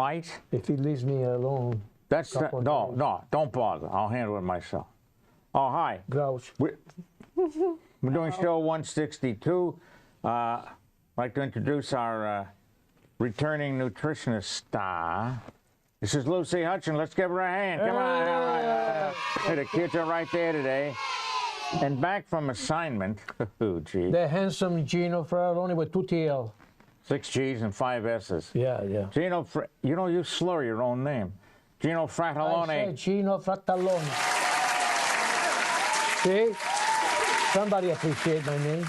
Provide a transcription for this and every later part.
might. If he leaves me alone. That's no, don't bother. I'll handle it myself. Oh, hi. Grouch. We're doing show 162. I'd like to introduce our returning nutritionist star. This is Lucy Hutchings. Let's give her a hand. Come on. All right. The kids are right there today. And back from assignment. Oh, gee. The handsome Gino Frattallone with 2 TL. 6 G's and 5 S's. Yeah. Gino, you know, you slur your own name. Gino Frattallone. I said Gino Frattallone. See? Somebody appreciate my name.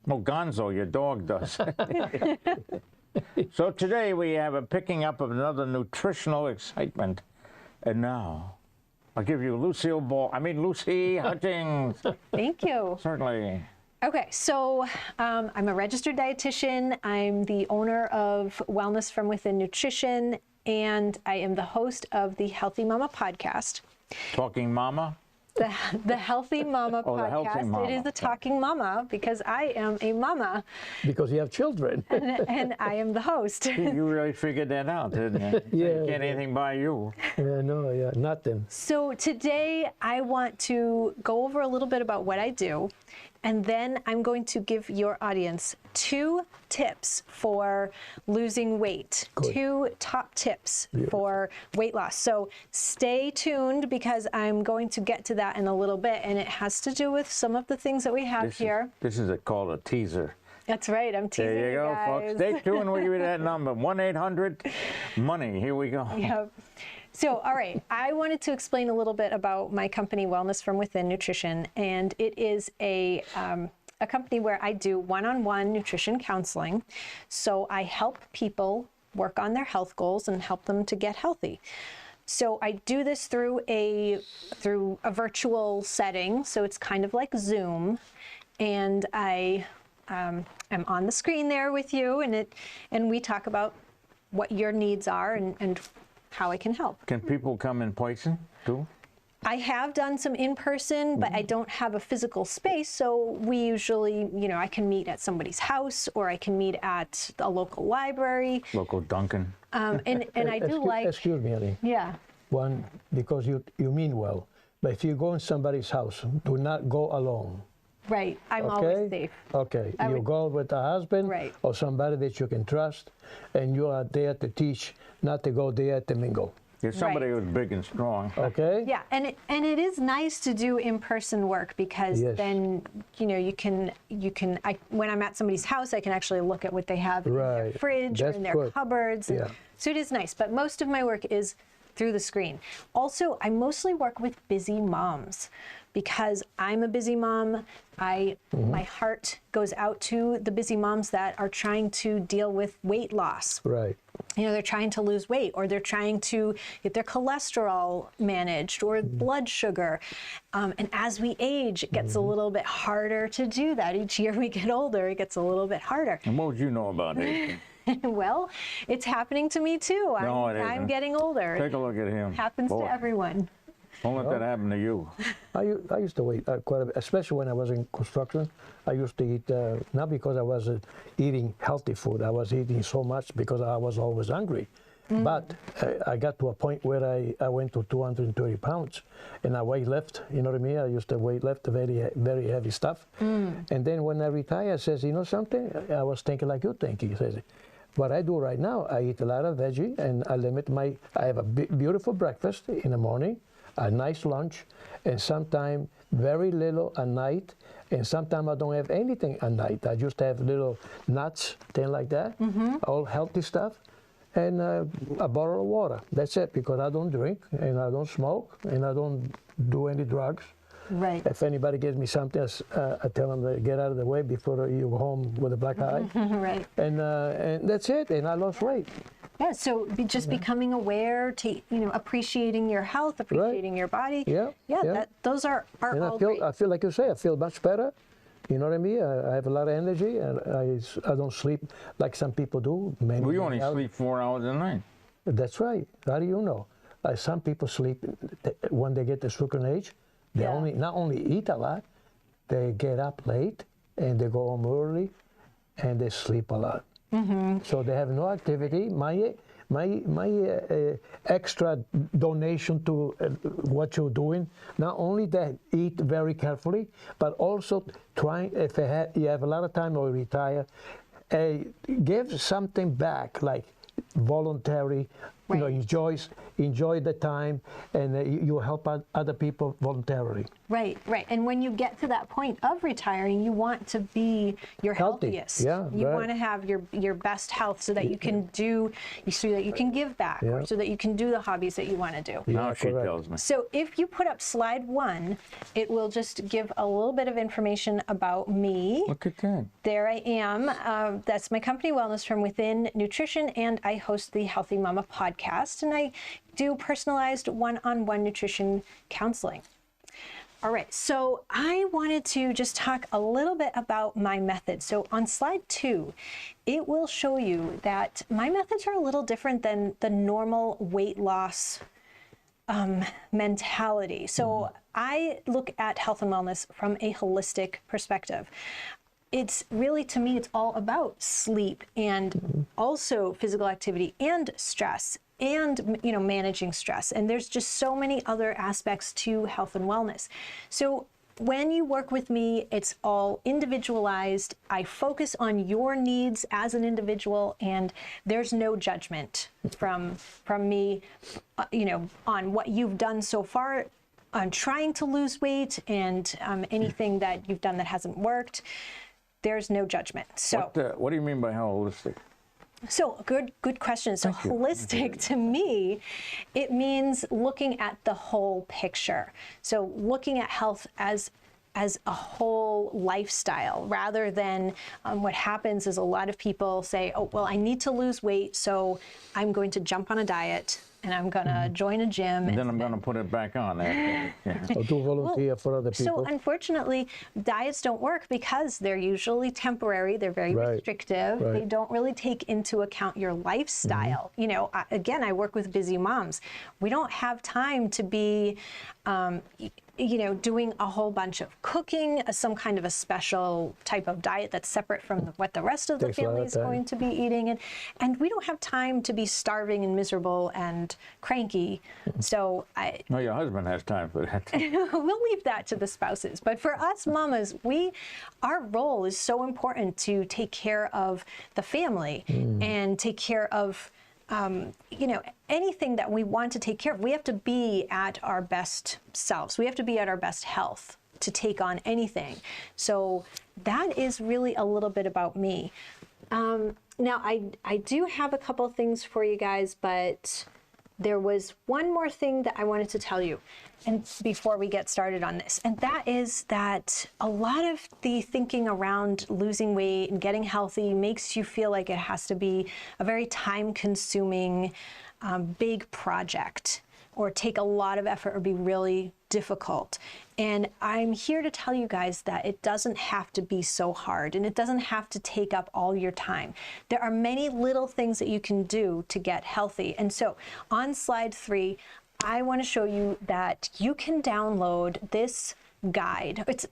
Well, Gonzo, your dog does. So today we have a picking up of another nutritional excitement. And now, I'll give you Lucy Hutchings. Thank you. Certainly. Okay, so I'm a registered dietitian. I'm the owner of Wellness from Within Nutrition, and I am the host of the Healthy Mama podcast. Talking Mama? The Healthy Mama podcast. The Healthy Mama. It is the Talking Mama because I am a mama. Because you have children. and I am the host. You really figured that out, didn't you? Yeah. You can't anything by you. Yeah, nothing. So today I want to go over a little bit about what I do, and then I'm going to give your audience 2 tips for losing weight. Good. 2 top tips for weight loss. So stay tuned because I'm going to get to that in a little bit, and it has to do with some of the things that we have here. This is called a teaser. That's right, I'm teasing There you go, guys. folks. Stay tuned. We'll give you that number, 1-800-MONEY. Here we go. Yep. So, all right, I wanted to explain a little bit about my company, Wellness from Within Nutrition, and it is a company where I do one-on-one nutrition counseling. So I help people work on their health goals and help them to get healthy. So I do this through a virtual setting, so it's kind of like Zoom, and I am on the screen there with you, and we talk about what your needs are and how I can help. Can people come in person too? I have done some in-person, but I don't have a physical space, so we usually, I can meet at somebody's house, or I can meet at a local library. Local Dunkin'. And I do like... Excuse me, Ali. Yeah. One, because you mean well, but if you go in somebody's house, do not go alone. Right, I'm always safe. Okay, you go with a husband or somebody that you can trust, and you are there to teach, not to go there to mingle. You're somebody who's big and strong. Okay. Yeah, and it is nice to do in-person work because then you can when I'm at somebody's house, I can actually look at what they have in their fridge or in their cupboards. Yeah. So it is nice, but most of my work is through the screen. Also, I mostly work with busy moms because I'm a busy mom. My heart goes out to the busy moms that are trying to deal with weight loss. Right. They're trying to lose weight, or they're trying to get their cholesterol managed, or blood sugar. And as we age, it gets a little bit harder to do that. Each year we get older, it gets a little bit harder. And what would you know about it? Well, it's happening to me too. No, it isn't. I'm getting older. Take a look at him. Happens to everyone. Don't let that happen to you. I used to wait quite a bit, especially when I was in construction. I used to eat, not because I was eating healthy food. I was eating so much because I was always hungry. But I got to a point where I went to 230 pounds, and I weight lift, you know what I mean? I used to weight lift very, very heavy stuff. And then when I retired, I says, you know something? I was thinking like you're thinking. He says, what I do right now, I eat a lot of veggie, and I have a beautiful breakfast in the morning, a nice lunch, and sometimes very little at night, and sometimes I don't have anything at night. I just have little nuts, things like that, all healthy stuff, and a bottle of water. That's it, because I don't drink, and I don't smoke, and I don't do any drugs. Right. If anybody gives me something, I tell them to get out of the way before you go home with a black eye. Right. And that's it, and I lost weight. Yeah, so just becoming aware, to appreciating your health, appreciating your body. Yeah. Those are and all great. I feel like you say, I feel much better. You know what I mean? I have a lot of energy, and I don't sleep like some people do. Well, you only sleep 4 hours a night. That's right. How do you know? Some people sleep when they get to a certain age. They not only eat a lot, they get up late and they go home early, and they sleep a lot. So they have no activity. extra donation to what you're doing, not only that eat very carefully, but also trying, if you have a lot of time or retire, give something back, like voluntary, you know, enjoy the time, and you help other people voluntarily. Right, right. And when you get to that point of retiring, you want to be your Healthy. healthiest. Yeah, you right. want to have your best health so that you can do, so that you can give back, or so that you can do the hobbies that you want to do. Now she correct. tells me. So if you put up slide 1, it will just give a little bit of information about me. Look at that. There I am. That's my company, Wellness from Within Nutrition, and I host the Healthy Mama podcast, and I do personalized one-on-one nutrition counseling. All right, so I wanted to just talk a little bit about my method. So on slide 2, it will show you that my methods are a little different than the normal weight loss mentality. So I look at health and wellness from a holistic perspective. It's really, to me, it's all about sleep and also physical activity and stress and, you know, managing stress. And there's just so many other aspects to health and wellness. So when you work with me, it's all individualized. I focus on your needs as an individual, and there's no judgment from me, you know, on what you've done so far on trying to lose weight and anything that you've done that hasn't worked. There's no judgment. So What do you mean by holistic? So good question. So holistic to me, it means looking at the whole picture. So looking at health as a whole lifestyle, rather than what happens is a lot of people say, oh, well, I need to lose weight, so I'm going to jump on a diet and I'm going to join a gym. And then I'm going to put it back on there. Yeah. Or do volunteer for other people. So unfortunately, diets don't work because they're usually temporary. They're very restrictive. Right. They don't really take into account your lifestyle. You know, again, I work with busy moms. We don't have time to be, you know, doing a whole bunch of cooking, some kind of a special type of diet that's separate from what the rest of the family is going to be eating. And we don't have time to be starving and miserable and cranky. So No, your husband has time for that. we'll leave that to the spouses. But for us mamas, our role is so important to take care of the family and take care of you know, anything that we want to take care of. We have to be at our best selves. We have to be at our best health to take on anything. So that is really a little bit about me. Now, I do have a couple things for you guys, but there was one more thing that I wanted to tell you, and before we get started on this, and that is that a lot of the thinking around losing weight and getting healthy makes you feel like it has to be a very time-consuming, big project, or take a lot of effort or be really difficult. And I'm here to tell you guys that it doesn't have to be so hard, and it doesn't have to take up all your time. There are many little things that you can do to get healthy. And so on slide 3, I want to show you that you can download this guide. It's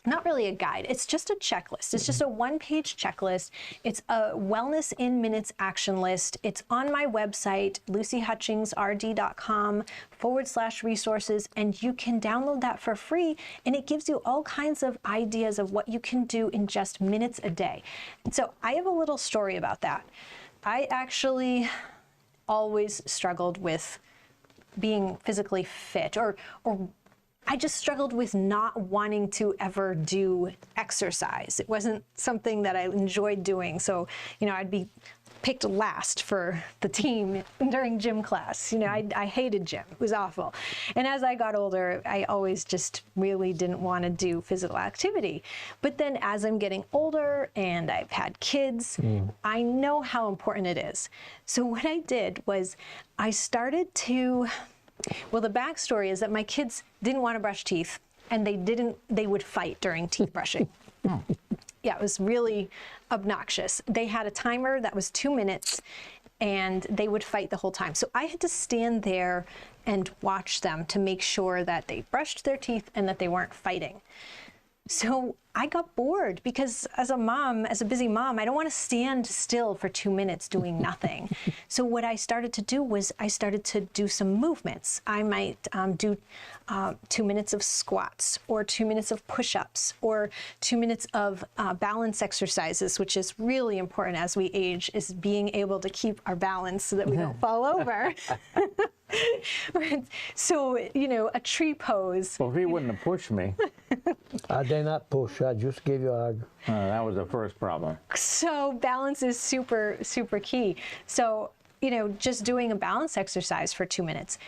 not really a guide, it's just a checklist. It's just a one-page checklist. It's a wellness in minutes action list. It's on my website, lucyhutchingsrd.com/resources, and you can download that for free, and it gives you all kinds of ideas of what you can do in just minutes a day. And so I have a little story about that. I actually always struggled with being physically fit, or I just struggled with not wanting to ever do exercise. It wasn't something that I enjoyed doing. So, you know, I'd be picked last for the team during gym class. You know, I hated gym. It was awful. And as I got older, I always just really didn't want to do physical activity. But then as I'm getting older and I've had kids, I know how important it is. So what I did was I started to, well, the backstory is that my kids didn't want to brush teeth, and they would fight during teeth brushing. Yeah, it was really obnoxious. They had a timer that was 2 minutes, and they would fight the whole time. So I had to stand there and watch them to make sure that they brushed their teeth and that they weren't fighting. So I got bored because as a mom, as a busy mom, I don't want to stand still for 2 minutes doing nothing. So what I started to do was I started to do some movements. I might do 2 minutes of squats or 2 minutes of push-ups or 2 minutes of balance exercises, which is really important as we age, is being able to keep our balance so that we don't fall over. So, you know, a tree pose. Well, if he wouldn't have pushed me, I did not push. I just gave you a hug. that was the first problem. So balance is super, super key. So, you know, just doing a balance exercise for 2 minutes.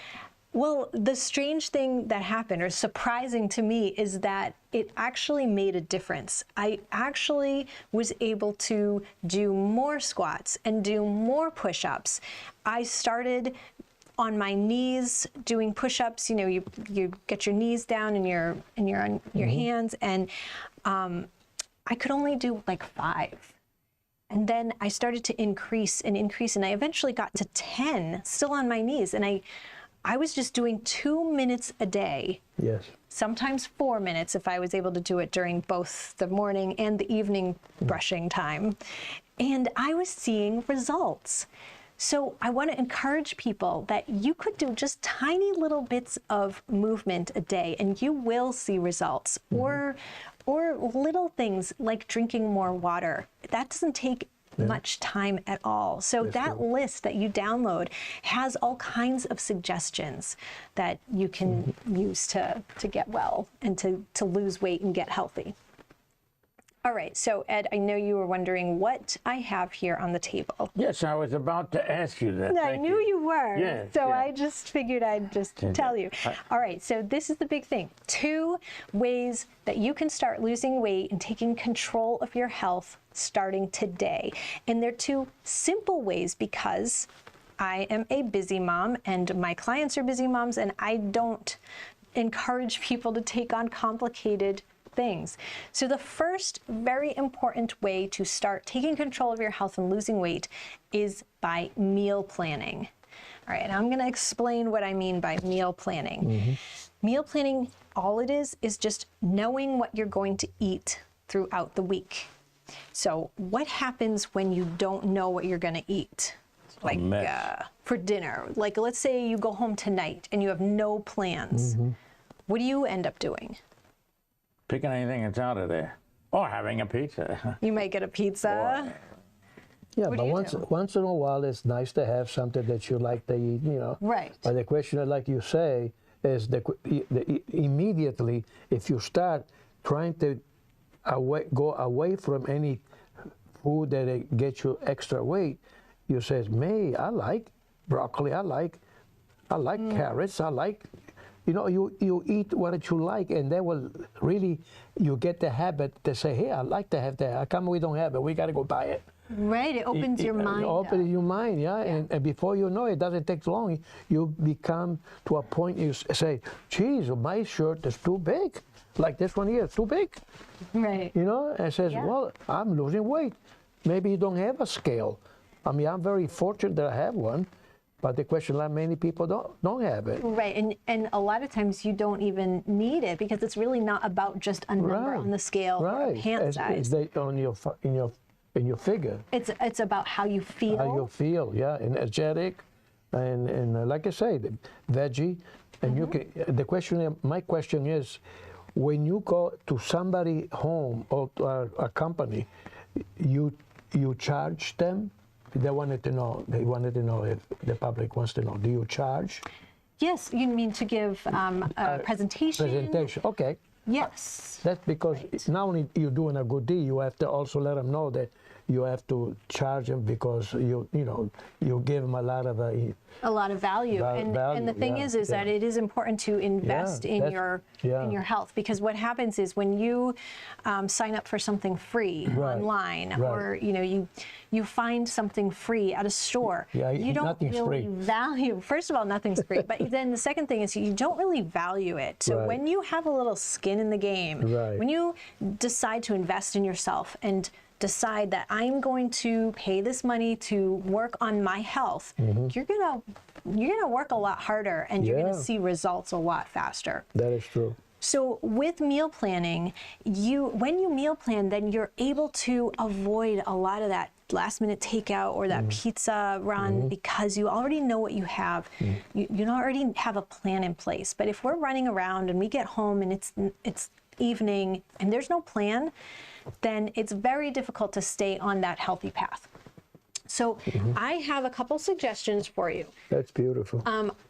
Well, the strange thing that happened, or surprising to me, is that it actually made a difference. I actually was able to do more squats and do more push-ups. I started on my knees doing push-ups. You know, you get your knees down and you're on your hands, and I could only do like 5. And then I started to increase, and I eventually got to 10, still on my knees. And I was just doing 2 minutes a day. Yes. Sometimes 4 minutes if I was able to do it during both the morning and the evening brushing time. And I was seeing results. So I want to encourage people that you could do just tiny little bits of movement a day and you will see results. Or little things like drinking more water. That doesn't take much time at all. So that list that you download has all kinds of suggestions that you can use to get well and to lose weight and get healthy. All right, so Ed, I know you were wondering what I have here on the table. Yes, I was about to ask you that. I knew you were. Yes, so yeah. I just figured I'd just tell you. All right, so this is the big thing. 2 ways that you can start losing weight and taking control of your health starting today. And they're 2 simple ways because I am a busy mom and my clients are busy moms, and I don't encourage people to take on complicated things. So the first very important way to start taking control of your health and losing weight is by meal planning. All right, and I'm going to explain what I mean by meal planning. Meal planning, all it is just knowing what you're going to eat throughout the week. So what happens when you don't know what you're going to eat? Like for dinner. Like let's say you go home tonight and you have no plans. What do you end up doing? Picking anything that's out of there. Or having a pizza. You might get a pizza. Yeah, What but do you do? once in a while, it's nice to have something that you like to eat, you know. Right. But the question, like you say, is immediately, if you start trying to go away from any food that gets you extra weight, you say, "May, I like broccoli, I like carrots, I like." You know, you eat what you like, and that will really, you get the habit to say, "Hey, I like to have that. How come we don't have it? We got to go buy it." Right, it opens your mind up. Opens your mind, yeah. And before you know it, doesn't take long. You become to a point you say, "Geez, my shirt is too big. Like this one here, it's too big." Right. You know, and says, "Well, I'm losing weight." Maybe you don't have a scale. I mean, I'm very fortunate that I have one. But the question, like many people don't have it. Right, and a lot of times you don't even need it because it's really not about just a number on the scale or a pant size. It's in your figure. It's about how you feel. How you feel, yeah, energetic, and like I say, the veggie, and you can. My question is, when you go to somebody home or to a company, you charge them. They wanted to know if the public wants to know. Do you charge? Yes, you mean to give a presentation? Presentation, okay. Yes. That's because not only you're doing a good deed, you have to also let them know that you have to charge them because you give them a lot of value. And the thing is that it is important to invest in your health, because what happens is when you sign up for something free online, or you find something free at a store, you don't really value. First of all, nothing's free, but then the second thing is you don't really value it. So when you have a little skin in the game, when you decide to invest in yourself and decide that I'm going to pay this money to work on my health, you're gonna work a lot harder and you're gonna see results a lot faster. That is true. So with meal planning, when you meal plan, then you're able to avoid a lot of that last minute takeout or that pizza run because you already know what you have. You already have a plan in place. But if we're running around and we get home and it's evening and there's no plan, then it's very difficult to stay on that healthy path. So I have a couple suggestions for you. That's beautiful.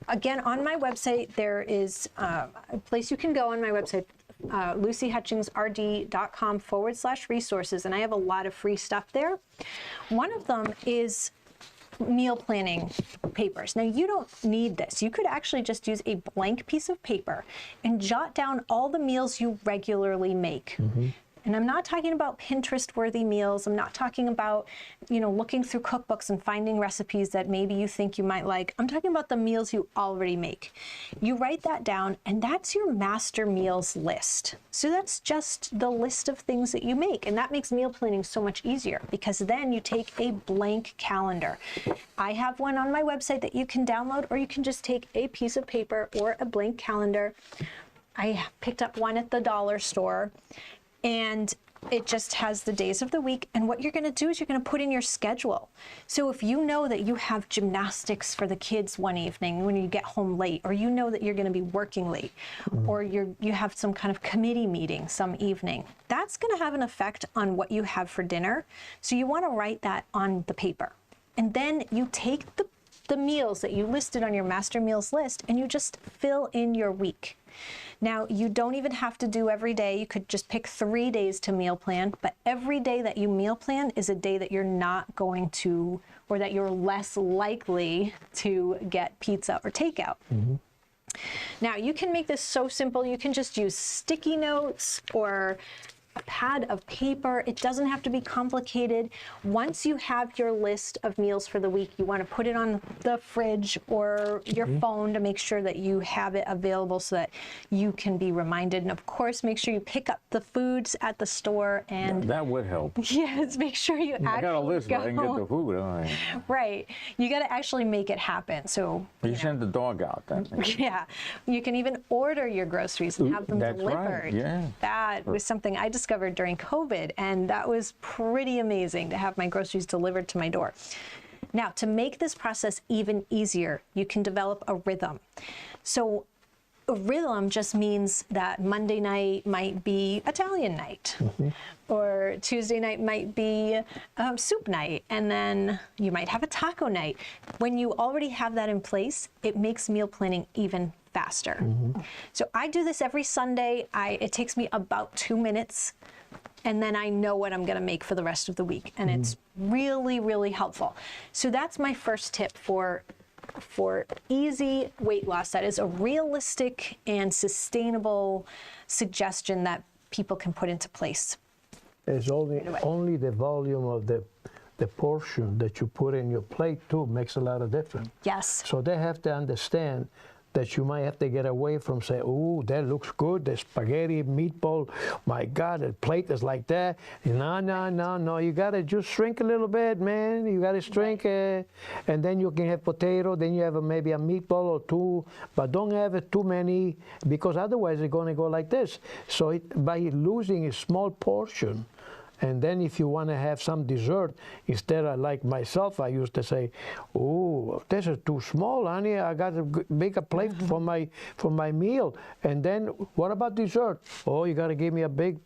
Again, on my website, there is a place you can go on my website, lucyhutchingsrd.com/resources, and I have a lot of free stuff there. One of them is meal planning papers. Now, you don't need this. You could actually just use a blank piece of paper and jot down all the meals you regularly make. And I'm not talking about Pinterest-worthy meals. I'm not talking about, looking through cookbooks and finding recipes that maybe you think you might like. I'm talking about the meals you already make. You write that down, and that's your master meals list. So that's just the list of things that you make. And that makes meal planning so much easier because then you take a blank calendar. I have one on my website that you can download, or you can just take a piece of paper or a blank calendar. I picked up one at the dollar store. And it just has the days of the week. And what you're going to do is you're going to put in your schedule. So if you know that you have gymnastics for the kids one evening when you get home late, or you know that you're going to be working late, or you have some kind of committee meeting some evening, that's going to have an effect on what you have for dinner. So you want to write that on the paper. And then you take the meals that you listed on your master meals list and you just fill in your week. Now, you don't even have to do every day. You could just pick 3 days to meal plan, but every day that you meal plan is a day that you're not going to, or that you're less likely to get pizza or takeout. Now, you can make this so simple. You can just use sticky notes or a pad of paper. It doesn't have to be complicated. Once you have your list of meals for the week, you want to put it on the fridge or your phone to make sure that you have it available so that you can be reminded. And of course, make sure you pick up the foods at the store. And that would help. Yes, make sure you actually I got a list, but I can get the food. Right. You got to actually make it happen. So you send the dog out then. Yeah. You can even order your groceries and have them delivered. Right. Yeah. That was something I discovered during COVID, and that was pretty amazing to have my groceries delivered to my door. Now, to make this process even easier, you can develop a rhythm. So a rhythm just means that Monday night might be Italian night, or Tuesday night might be soup night, and then you might have a taco night. When you already have that in place, it makes meal planning even faster. So I do this every Sunday. It takes me about 2 minutes, and then I know what I'm going to make for the rest of the week, and it's really, really helpful. So that's my first tip for easy weight loss. That is a realistic and sustainable suggestion that people can put into place. It's only the volume of the portion that you put in your plate too makes a lot of difference. Yes. So they have to understand that you might have to get away from saying, oh, that looks good, the spaghetti, meatball, my God, the plate is like that. No, you got to just shrink a little bit, man. You got to shrink, and then you can have potato, then you have maybe a meatball or two, but don't have it too many, because otherwise it's going to go like this. So by losing a small portion, and then if you want to have some dessert, instead of like myself, I used to say, oh, this is too small, honey. I got to make a plate for my meal. And then what about dessert? Oh, you got to give me a big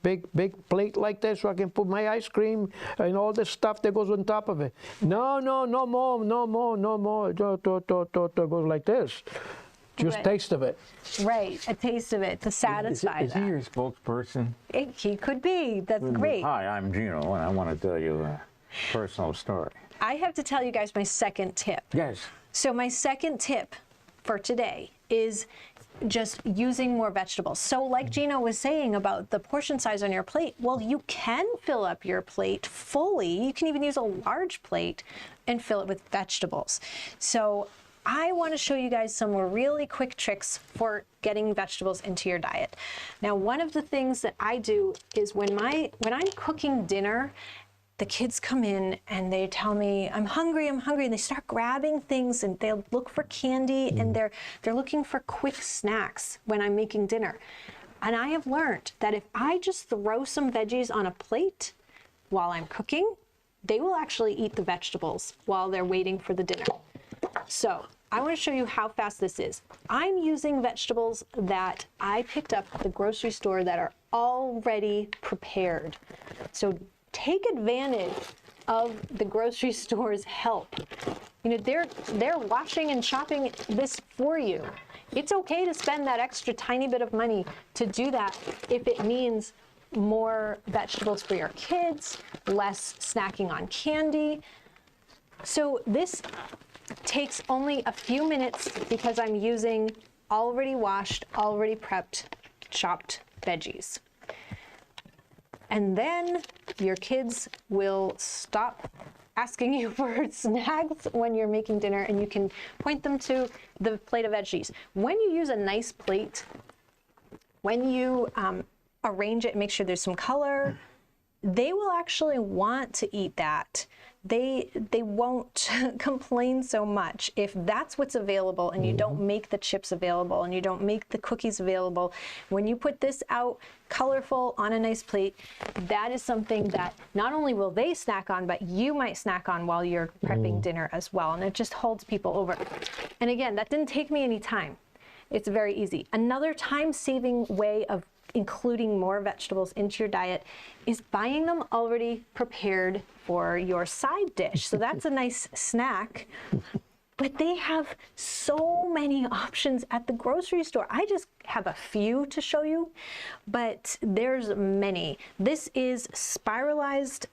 plate like this so I can put my ice cream and all the stuff that goes on top of it. No more. It goes like this. Just Right. taste of it. Right, a taste of it to satisfy Is he that. your spokesperson? He could be. That's great. Hi, I'm Gino, and I want to tell you a personal story. I have to tell you guys my second tip. Yes. So my second tip for today is just using more vegetables. So like Gino was saying about the portion size on your plate, well, you can fill up your plate fully. You can even use a large plate and fill it with vegetables. So I want to show you guys some really quick tricks for getting vegetables into your diet. Now, one of the things that I do is when I'm cooking dinner, the kids come in and they tell me, I'm hungry, and they start grabbing things and they'll look for candy and they're looking for quick snacks when I'm making dinner. And I have learned that if I just throw some veggies on a plate while I'm cooking, they will actually eat the vegetables while they're waiting for the dinner. So I want to show you how fast this is. I'm using vegetables that I picked up at the grocery store that are already prepared. So take advantage of the grocery store's help. You know, they're washing and chopping this for you. It's okay to spend that extra tiny bit of money to do that if it means more vegetables for your kids, less snacking on candy. So this takes only a few minutes because I'm using already washed, already prepped, chopped veggies. And then your kids will stop asking you for snacks when you're making dinner, and you can point them to the plate of veggies. When you use a nice plate, when you arrange it, make sure there's some color, they will actually want to eat that. They won't complain so much if that's what's available and you don't make the chips available and you don't make the cookies available. When you put this out colorful on a nice plate, that is something that not only will they snack on, but you might snack on while you're prepping dinner as well. And it just holds people over. And again, that didn't take me any time. It's very easy. Another time-saving way of including more vegetables into your diet is buying them already prepared for your side dish. So that's a nice snack, but they have so many options at the grocery store. I just have a few to show you, but there's many. This is spiralized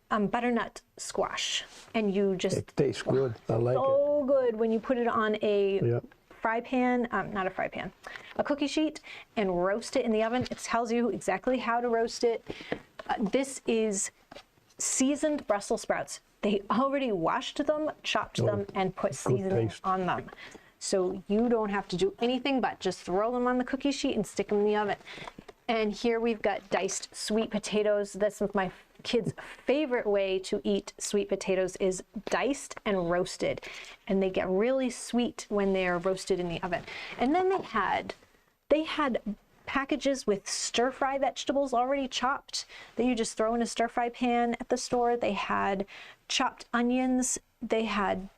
butternut squash, and you just... It tastes good. I like it. So good when you put it on a... Yep. fry pan, not a fry pan, a cookie sheet, and roast it in the oven. It tells you exactly how to roast it. This is seasoned Brussels sprouts. They already washed them, chopped them, and put seasoning on them. So you don't have to do anything but just throw them on the cookie sheet and stick them in the oven. And here we've got diced sweet potatoes. That's my kids' favorite way to eat sweet potatoes is diced and roasted. And they get really sweet when they're roasted in the oven. And then they had packages with stir-fry vegetables already chopped that you just throw in a stir-fry pan at the store. They had chopped onions. They had,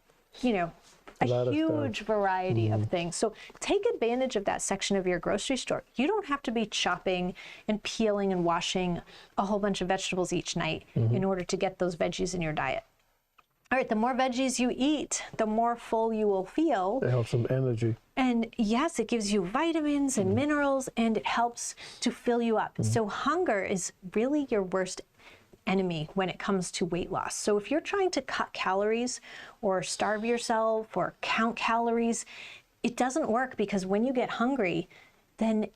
you know, a huge variety of things. So take advantage of that section of your grocery store. You don't have to be chopping and peeling and washing a whole bunch of vegetables each night in order to get those veggies in your diet. All right, the more veggies you eat, the more full you will feel. They have some energy. And yes, it gives you vitamins and minerals, and it helps to fill you up. So hunger is really your worst enemy when it comes to weight loss. So if you're trying to cut calories or starve yourself or count calories, it doesn't work, because when you get hungry, then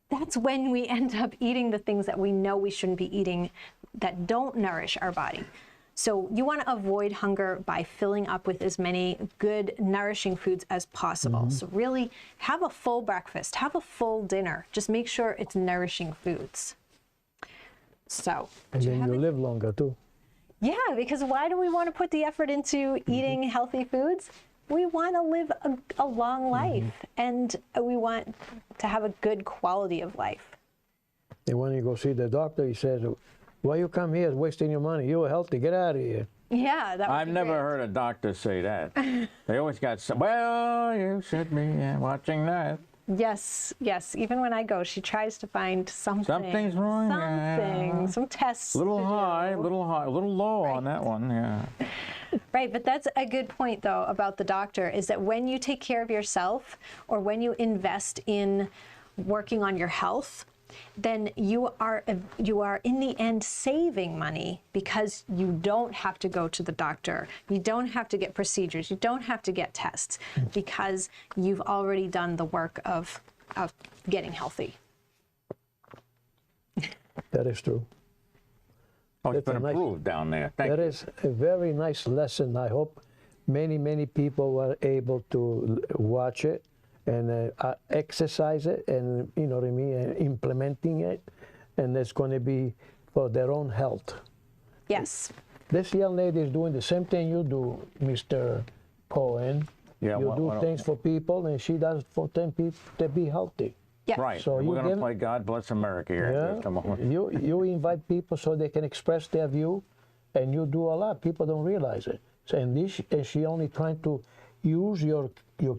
that's when we end up eating the things that we know we shouldn't be eating that don't nourish our body. So you want to avoid hunger by filling up with as many good, nourishing foods as possible. So really have a full breakfast, have a full dinner. Just make sure it's nourishing foods. So, and then you live longer too. Yeah, because why do we want to put the effort into eating healthy foods? We want to live a long life, and we want to have a good quality of life. And when you go see the doctor, he says, "Why you come here wasting your money? You're healthy. Get out of here." Yeah, that would I've be never great. heard a doctor say that. They always got some, well, you should be watching that. Yes, yes. Even when I go, she tries to find something. Something's wrong. Something, some tests. A little to high, do. a little low on that one, yeah. Right, but that's a good point, though, about the doctor, is that when you take care of yourself, or when you invest in working on your health, then you are in the end saving money, because you don't have to go to the doctor. You don't have to get procedures. You don't have to get tests, because you've already done the work of getting healthy. That is true. Oh, it's That's been a nice- improved down there. Thank That you. is a very nice lesson. I hope many people were able to watch it and exercise it, and you know what I mean, and implementing it, and it's going to be for their own health. Yes. This young lady is doing the same thing you do, Mr. Cohen. Yeah, You do things for people, and she does for 10 people to be healthy. Yes. Right. So And you we're going to give- play God Bless America here in just a moment. You invite people so they can express their view, and you do a lot. People don't realize it. So, and she only trying to use your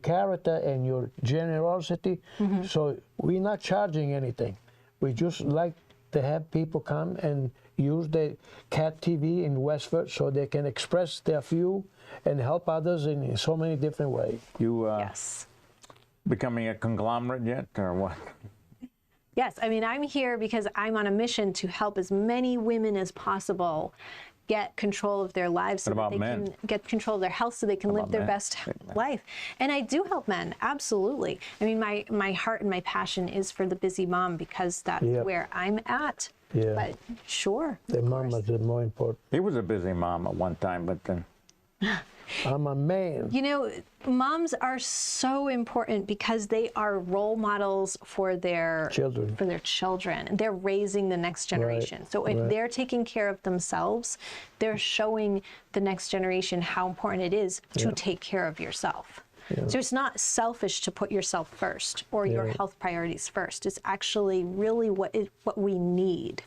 character and your generosity. So we're not charging anything. We just like to have people come and use the CAT TV in Westford so they can express their view and help others in so many different ways. You Yes. becoming a conglomerate yet, or what? Yes, I mean, I'm here because I'm on a mission to help as many women as possible get control of their lives so What that about they men? can get control of their health so they can live about their men? best life. And I do help men, absolutely. I mean, my heart and my passion is for the busy mom because that's Yep. where I'm at. Yeah. But sure. The mama's the more important. He was a busy mom at one time, but then I'm a man. You know, moms are so important because they are role models for their Children. For their children. And they're raising the next generation. So if right. they're taking care of themselves, they're showing the next generation how important it is to take care of yourself. So it's not selfish to put yourself first or your Yeah. health priorities first. It's actually really what we need.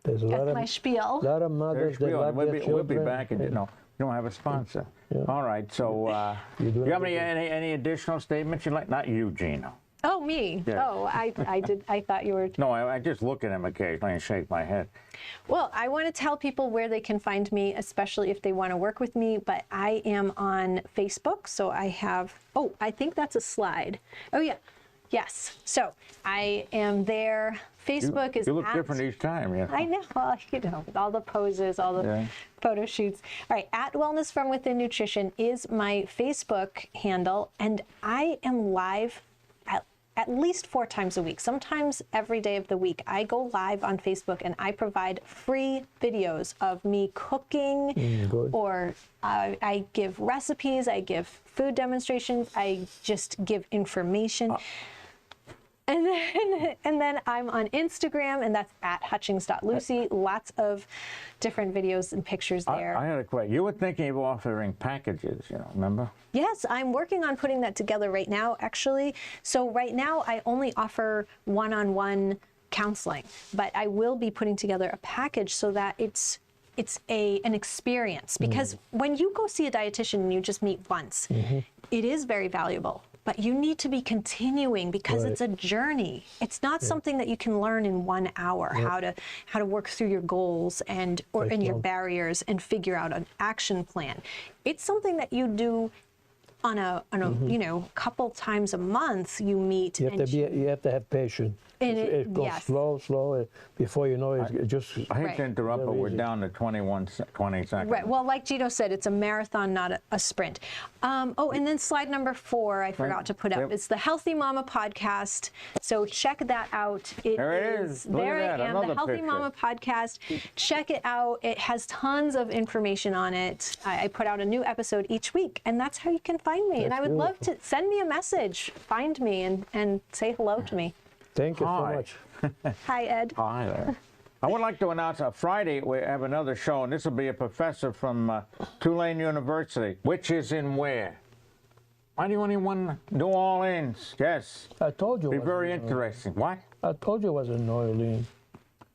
There's a lot That's of my spiel. lot of mothers that love their we'll children. be back, and you know, you don't have a sponsor. All right, so You do you have have to any additional statements you'd like? Not you, Gino. Oh, me. Yeah. Oh, I did. I thought you were. No, I just look at him occasionally and shake my head. Well, I want to tell people where they can find me, especially if they want to work with me, but I am on Facebook, so I have, oh, I think that's a slide. Oh, yeah. Yes. So I am there. Facebook is You look at, different each time, yeah. I know, well, you know, with all the poses, all the Yeah. photo shoots. All right, at Wellness from Within Nutrition is my Facebook handle, and I am live at least 4 times a week, sometimes every day of the week. I go live on Facebook and I provide free videos of me cooking, good. or I give recipes, I give food demonstrations, I just give information. And then I'm on Instagram, and that's at hutchings.lucy. Lots of different videos and pictures there. I had a question. You were thinking of offering packages, you know, remember? Yes, I'm working on putting that together right now, actually. So right now, I only offer one-on-one counseling, but I will be putting together a package so that it's an experience. Because when you go see a dietitian and you just meet once, it is very valuable. But you need to be continuing because it's a journey. It's not something that you can learn in 1 hour, how to work through your goals and your barriers and figure out an action plan. It's something that you do on a you know, couple times a month. You meet. You have to have patience. And It goes yes. slow. Before you know it just. I hate Right. to interrupt, but Very we're easy. down to 20 seconds. Right. Well, like Gino said, it's a marathon, not a sprint. Oh, and then slide number 4, I forgot to put up. Yep. It's the Healthy Mama podcast. So check that out. There it is. Look There at that, I am, another the Healthy picture. Mama podcast. Check it out. It has tons of information on it. I put out a new episode each week, and that's how you can find me. And That's I would love beautiful. to send me a message, find me, and say hello to me. Thank you so Hi. much. Hi, Ed. Hi there. I would like to announce Friday we have another show, and this will be a professor from Tulane University, which is in where? Why do you only want New Orleans? Yes. I told you. Be it was very in interesting. What? I told you it was in New Orleans.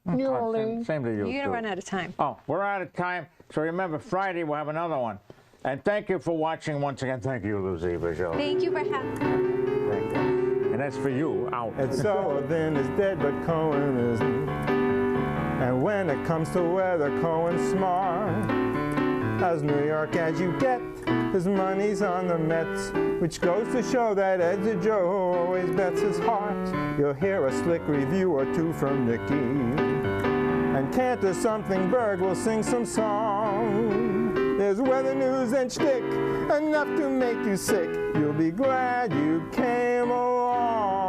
New Orleans. Same to you. You're going to too. run out of time. Oh, we're out of time. So remember, Friday we'll have another one. And thank you for watching once again. Thank you, Lucy Bajot. Thank you for having me. Thank you. And that's for you. Out. And Sullivan is dead, but Cohen isn't. And when it comes to weather, Cohen's smart. As New York as you get, his money's on the Mets, which goes to show that Ed's a Joe who always bets his heart. You'll hear a slick review or two from Nicky. And Cantor Something Berg will sing some song. There's weather news and shtick, enough to make you sick. You'll be glad you came along.